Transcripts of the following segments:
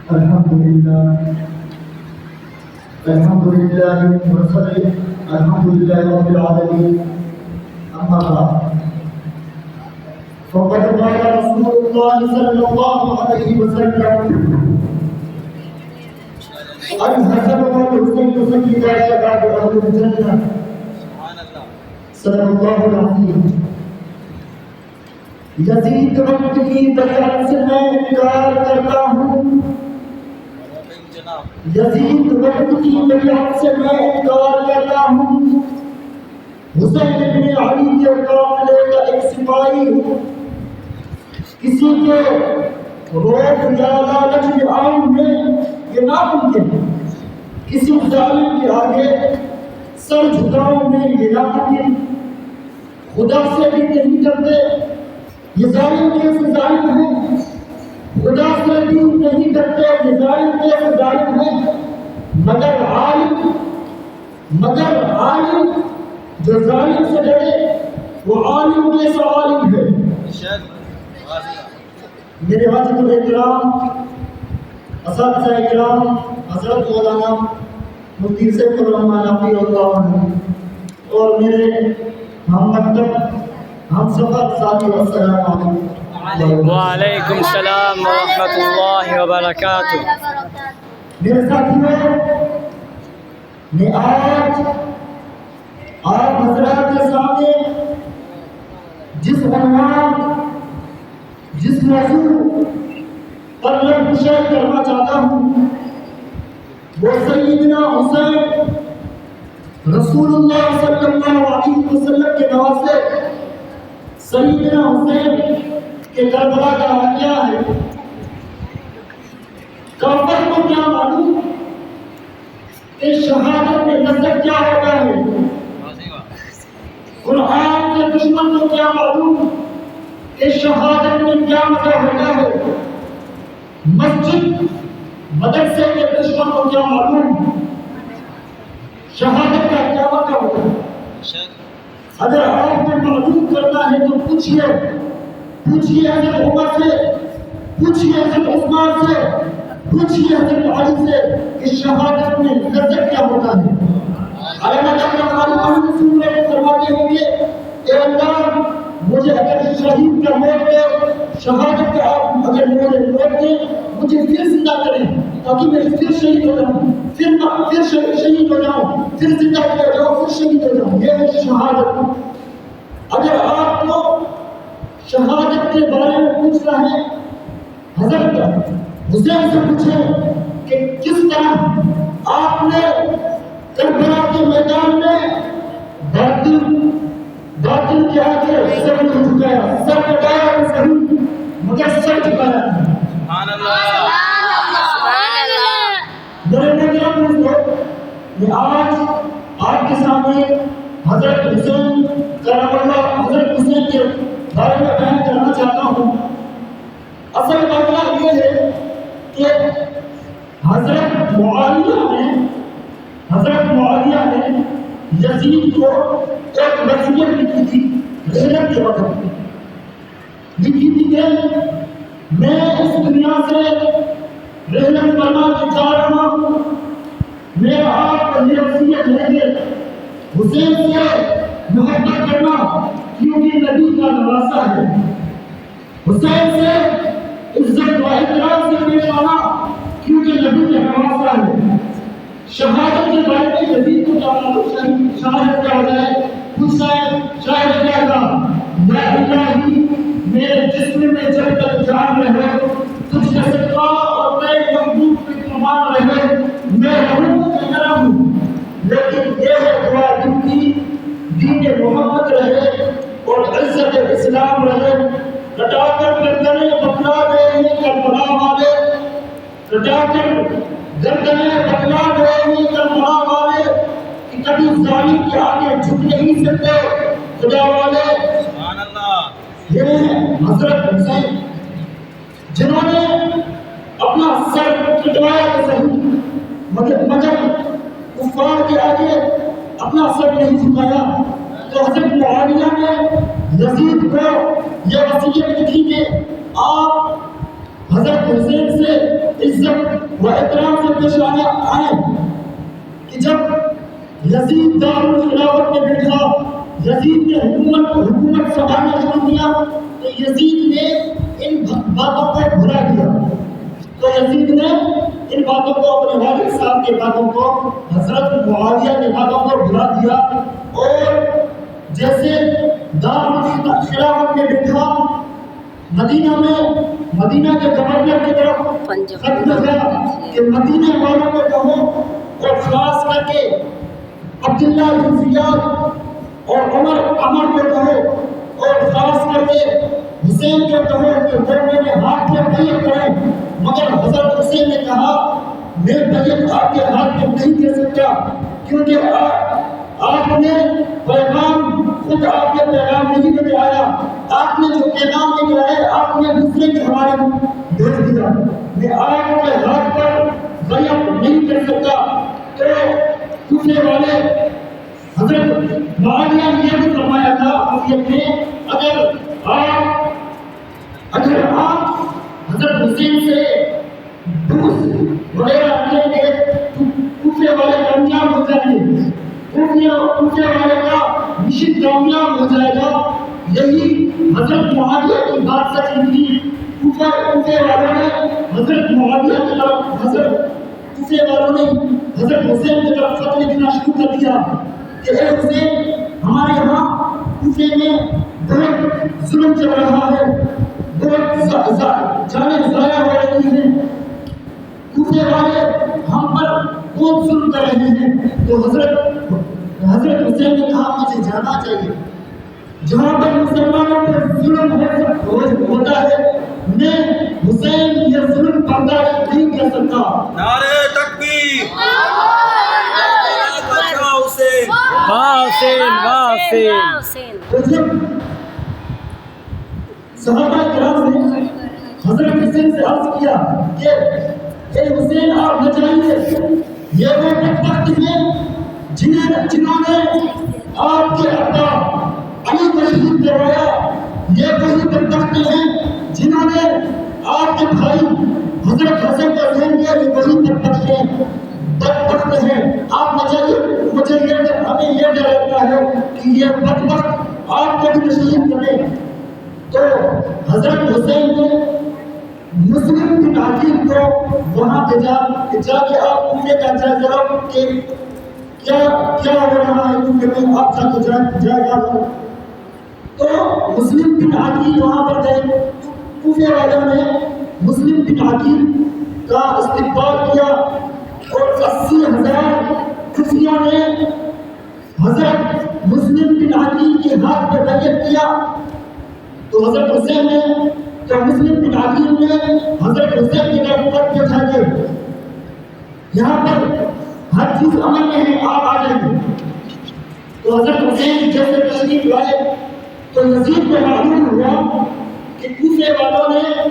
الحمد لله وصلي الحمد لله رب العالمين. أما بعد فقد قال رسول الله صلى الله عليه وسلم: الحسن والحسين سيدا شباب أهل الجنة. صدق الله العظيم. یزید وقت کی بیعت سے میں انکار کرتا ہوں، یزید وقت کی بیعت سے میں انکار کرتا ہوں، حسین بن علی کے قافلے کا ایک سپاہی ہوں، کسی کے روب یا لالچ میں آؤں میں یہ ناممکن ہے، کسی ظالم کے آگے سر جھکاؤں میں یہ ناممکن، خدا سے بھی نہیں کرتے، یہ ظالم کیسے ظالم ہے، خدا سے بھی نہیں کرتے، یہ ظالم کیسے ظالم ہے، مگر عالم جو ظالم سے ڈرے وہ عالم کیسا عالم ہے۔ میرے حاضر اکرام، اساتذہ اکرام، حضرت مولانا مفتی سید الرحمن حفیظ اللہ عنہ اور میرے ہم مکتب ہم سفر ساتھی، السلام علیکم۔ وعلیکم السلام ورحمۃ اللہ وبرکاتہ۔ میرے ساتھیوں، میں آج آپ حضرات کے سامنے جس عنوان، جس موضوع پر میں گفتگو کرنا چاہتا ہوں وہ سیدنا حسین رسول اللہ صلی اللہ علیہ وسلم کے نواسے سیدنا حسین کے کربلا کا واقعہ ہے۔ کافر کو کیا معلوم کہ شہادت میں لذت کیا ہوتا ہے، قرآن کے دشمن کو کیا معلوم کہ شہادت میں کیا مزہ ہوتا ہے، مسجد مدرسے کے دشمن کو کیا معلوم شہادت کا کیا مزہ ہوتا ہے۔ اگر آپ کو معلوم کرنا ہے تو پوچھئے حضرت عمر سے، پوچھئے حضرت عثمان سے، پوچھئے حضرت علی سے کہ شہادت میں لذت کیا ہوتا ہے۔ علامہ جعفر رسول اللہ فرماتے ہوں گے اے اللہ مجھے اگر شہید کا موت دے، شہادت کا اگر مجھے موت دے، مجھے پھر زندہ کریں تاکہ میں پھر شہید ہو جاؤں، پھر شہید ہو جاؤں، پھر زندہ ہو جاؤں، پھر شہید ہو جاؤں۔ یہ ہے شہادت۔ اگر آپ کو شہادت کے بارے میں پوچھنا ہے، حضرت حسین سے پوچھیں کہ کس طرح آپ نے کربلا کے میدان میں باطل کے آگے سر نہیں جھکایا، سر کٹایا اور صحیح مگر سر جھکایا۔ سبحان اللہ۔ میرے محترم دوستو، میں آج آپ کے سامنے حضرت حسین کرم اللہ حضرت حسین کے بارے میں بیان کرنا چاہتا ہوں۔ اصل واقعہ یہ ہے کہ حضرت معاویہ نے یزید کو ایک وصیت لکھی تھی، رحلت کے وقت لکھی تھی کہ میں اس دنیا سے رحلت کرنا چاہ رہا ہوں، میں آپ کو یہ وصیت ہے کہ حسین سے محبت کرنا کیونکہ نبی کا نواسا ہے، حسین سے عزت و احترام سے پیش آنا کیونکہ نبی کا نواسا ہے۔ شہادت کے بارے میں یزید کو کیا معلوم شہادت کیا ہوتا ہے؟ پوچھتا ہے شہادت کیا تھا؟ یا الہی میرے جسم میں جب تک جان رہے تجھ کا صدقہ اور میرے محبوب کی کمان رہے میں رہوں کہ نہ رہوں، لیکن یہ ہے دعا دل کی دین محمد رہے اور عزت اسلام رہے۔ کٹا کر گردنیں بتلا دے کربلا والے، کٹا کر گردنیں بتلا دے کربلا والے کہ کبھی ظالم کے آگے جھک نہیں سکتے خدا والے۔ سبحان اللہ۔ یہ حضرت حسین جنہوں نے اپنا سر کٹوایا تو صحیح مگر کفار کے آگے اپنا سر نہیں جھکایا۔ تو حضرت معاویہ نے یزید کو یہ وصیت لکھی کہ آپ حضرت حسین سے عزت و احترام سے پیش آئے کہ جب یزید دارالخلافت میں بیٹھا، یزید نے حکومت سنبھالنا شروع کیا تو یزید نے ان باتوں کو بھلا دیا، تو یزید نے ان باتوں کو، اپنے والد صاحب کے باتوں کو، حضرت معاویہ کے باتوں کو بھلا دیا، اور جیسے دارالخلافت میں بیٹھا، مدینہ کے گورنر کی طرف خط بھیجا کہ مدینہ والوں کو کہو، اور خاص کر کے عبداللہ بن زیاد اور عمر کو کہو، اور خاص کر کے حسین کو کہو کہ وہ میرے ہاتھ میں بیعت کریں، مگر حضرت حسین نے کہا میں بیعت آپ کے ہاتھ میں نہیں دے سکتا، کیونکہ آپ نے پیغام، خود آپ نے پیغام نہیں لے کے آیا، آپ نے جو پیغام لے کے آئے آپ نے دوسرے کے حوالے بھیج دیا، میں آپ کے ہاتھ پر بیعت نہیں کر سکتا۔ تو دوسرے والے حضرت معاویہ نے یہ بھی فرمایا تھا وصیت میں، اگر آپ حضرت حسین سے بغض وغیرہ رکھیں گے تو دوسرے والے کامیاب ہو جائیں گے، دوسرے والے کا مشن کامیاب ہو جائے گا۔ یہی حضرت معاویہ کی بات سچ نکلی، دوسرے والوں نے حضرت معاویہ کی طرف، دوسرے والوں نے حضرت حسین کی طرف خط لکھنا شروع کر دیا کہ اے حسین، ہمارے یہاں کوفے میں بہت ظلم چل رہا ہے، بہت جانیں ضائع ہو رہی ہیں، کوفے والے ہم پر بہت ظلم کر رہے ہیں۔ تو حضرت حسین نے کہا مجھے جانا چاہیے، جہاں پر مسلمانوں پر ظلم ہوتا ہے میں حسین یہ ظلم برداشت نہیں کر سکتا۔ نعرہ تکبیر، حسین، واہ حسین، واہ حسین۔ تو جب صحابہ کرام نے حضرت حسین سے عرض کیا کہ اے حسین آپ نہ جائیے، یہ وہ بدبخت ہیں جنہوں نے آپ کے ابا علی کو شہید کروایا، یہ وہی بدبخت ہیں جنہوں نے آپ کے بھائی حضرت حسن کو ذہن دیا کہ وہی بدبخت ہیں، آپ نہ جائیے، ہمیں یہ ڈر لگتا ہے کہ یہ بدبخت آپ کو بھی تسلیم کرے۔ تو حضرت حسین نے مسلم بن عقیل کو وہاں بھیجا کہ جا کے آپ کوفے کا جائزہ لو کہ کیا ہو رہا ہے کوفے میں، آپ جا کے جائزہ لو۔ تو مسلم بن عقیل وہاں پر گئے، کوفے والوں نے مسلم بن عقیل کا استقبال کیا اور 80,000 خفیہ نے حضرت مسلم بن عقیل کے ہاتھ پر بیعت کیا۔ تو حضرت حسین نے، تو مسلم بن عقیل نے حضرت حسین کی طرف خط بھیجا کہ یہاں پر ہر چیز عمل میں ہے، آپ آ جائیں گے۔ تو حضرت حسین جیسے تشریف لائے تو یزید کو معلوم ہوا کہ کوفے والوں نے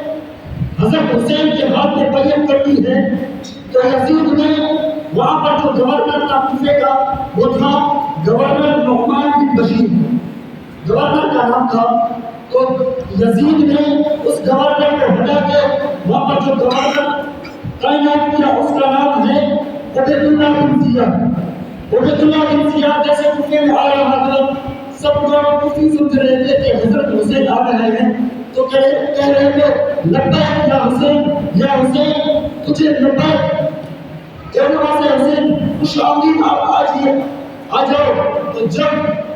حضرت حسین کے ہاتھ میں بیعت کر دی ہے۔ تو یزید نے وہاں پر جو گورنر تھا کوفے کا، وہ تھا گورنر نعمان بن بشیر، گورنر کا نام تھا۔ تو یزید نے اس گورنر کو ہٹا کے وہاں پر جو گورنر تعینات کیا اس کا نام ہے عبید اللہ بن زیاد۔ عبید اللہ بن زیاد جیسے کوفے میں آ رہا تھا، سب لوگ خوشی سمجھ رہے تھے کہ حضرت حسین آ رہے ہیں، تو کہہ رہے تھے لبیک یا حسین، یا حسین تجھے لبیک، کہنے والے حسین خوش آمدید، آپ آ جاؤ۔ تو جب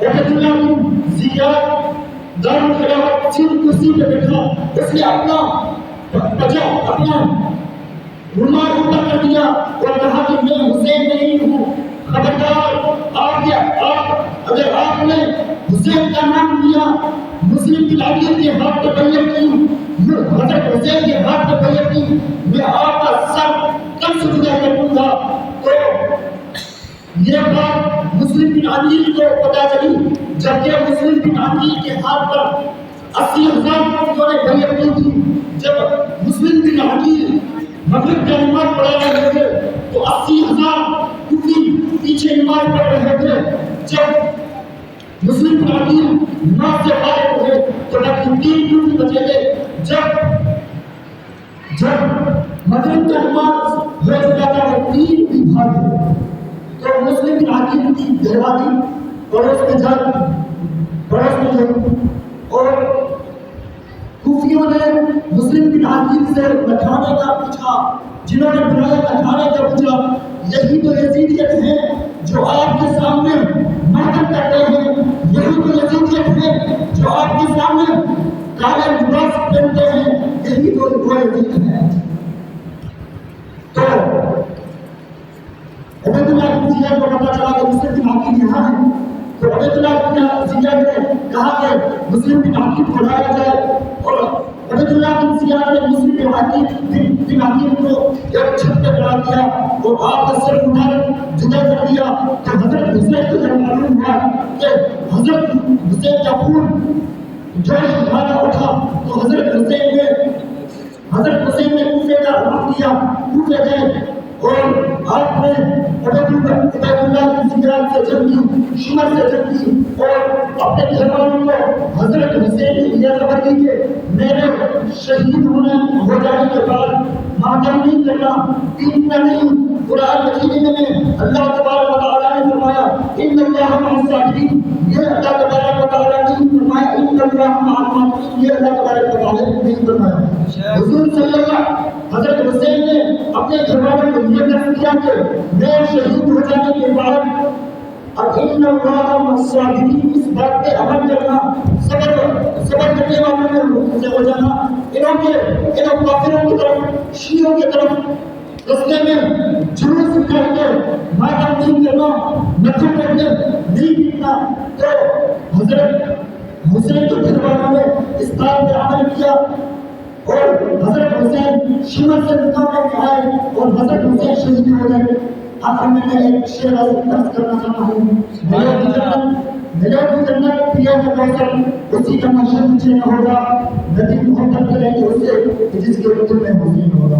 عبید اللہ بن زیاد دارالخلافت کی کرسی پہ بیٹھا، اس نے اپنا رومال اوپر کر دیا اور کہا کہ میں حسین نہیں ہوں، خبردار، اگر آپ نے حسین کا نام لیا، مسلم بن عقیل کے ہاتھ پہ بیعت کی، حضرت حسین کے ہاتھ پہ بیعت کی، میں آپ کا سر کب سے جدا کر دوں گا۔ تو یہ بات مسلم بن عقیل کو پتا چلی، جبکہ مسلم بن عقیل کے ہاتھ پر 80,000 لوگوں نے بیعت کی تھی۔ جب مسلم بن عقیل مغرب کا نماز پڑھا رہے تھے تو 80,000 پیچھے نماز پڑھ رہے تھے۔ جب مسلم بن عقیل نماز سے فارغ ہوئے تو تقریباً 3 بجے تھے۔ جب مغرب کا نماز ہو چکا تھا وہ 3 بھی بھاگ گئے تو مسلم بن عقیل کی دہوادی پڑوس میں جنگ اور کوفیوں نے مسلم بن عقیل سے لکھانے کا پوچھا، جنہوں نے بنایا لکھانے کا پوچھا، یہی تو یزیدیت ہے جو آپ کے سامنے ماتم کرتے ہیں، یہی تو یزیدیت ہے جو آپ کے سامنے کالے لباس پہنتے ہیں، یہی تو وہ یزید ہے۔ تو عبید اللہ بن زیاد کو پتا چلا کہ مسلم بن عقیل یہاں ہے، تو عبید اللہ بن زیاد نے کہا کہ مسلم بن عقیل کو لایا جائے، اور عبید اللہ بن زیاد نے مسلم بن عقیل کو ایک چھت پہ کھڑا کیا اور آپ کا سر اٹھا جدا کر دیا۔ تو حضرت حسین کو جب معلوم ہوا کہ حضرت حسین کا خون جوش اٹھانا اٹھا تو حضرت حسین نے کوفے کا رخ کیا، کوفے گئے اور آپ نے عبید اللہ بن زیاد سے جنگ کی، شمر سے جنگ کی، اور اپنے گھر والوں کو حضرت حسین کی یہ خبر دی کہ میرے شہید ہو جانے کے بعد ماتم نہیں کرنا، پیٹنا نہیں۔ قرآن مجید میں اللہ تبارک و تعالیٰ نے فرمایا ان اللہ مع الصابرین، یہ اللہ تبارک و تعالیٰ نے فرمایا ان اللہ مع الصابرین، یہ اللہ تبارک و تعالیٰ نے نہیں فرمایا۔ حضور صلی اللہ حضرت حسین نے اپنے گھر والوں کو یہ نصیحت کیا کہ میں شہید ہو جانے کے بعد اب ان اللہ مع الصابرین، اس بات پہ عمل کرنا، صبر کرنے والوں میں سے ہو جانا، انہوں کافروں کی طرف، شیعوں کی طرف رستے میں جلوس نکال کے ماتم نہیں کرنا، نفرت کرنے نہیں پیٹنا۔ تو حضرت حسین کے گھر والوں نے اس بات پہ عمل کیا اور حضرت حسین شمر سے مقابلے میں آئے اور حضرت حسین شہید ہو گئے۔ آخر میں ایک شعر عرض کرنا چاہتا ہوں، میرا بھی جنت پیا ہے کوثر، اسی کا نشہ مجھے نہ ہوگا، ندی محبت کریں گے اسے جس کے وجود میں حسین ہوگا۔